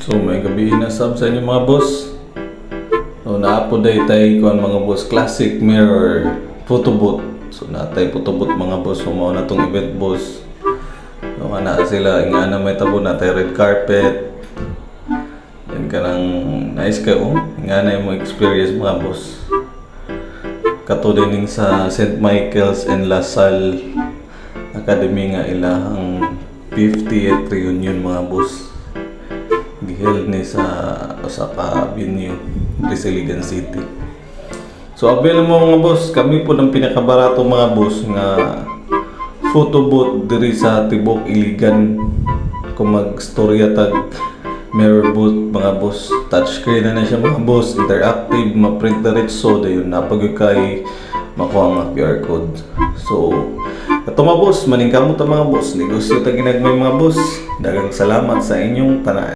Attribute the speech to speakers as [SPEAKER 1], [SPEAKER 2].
[SPEAKER 1] So may gabi na sab sa inyo mga boss. So naapo day tay kuan mga boss classic mirror photo booth. So natay photo booth mga boss, so mao na tong event boss. So ana sila ingana may tabo natay red carpet. Yan kanang nice kayo, ingana mo experience mga boss. Kato din sa St. Michael's and La Salle Academy nga ilahang 50th reunion mga boss. Giheld ni sa Osaka venue, Brisiligan City. So avail mo mga boss, kami po ng pinakabarato mga boss nga photo booth diri sa Tibok Iligan. Kung mag-storya tag mirror booth mga boss, touchscreen na siya mga boss, interactive, ma-print diretso dayon napag kay makuha nga QR code. So ito mga boss, maningkamot ang mga boss, negosyo ta ginagmay mga boss. Daghang salamat sa inyong tanan.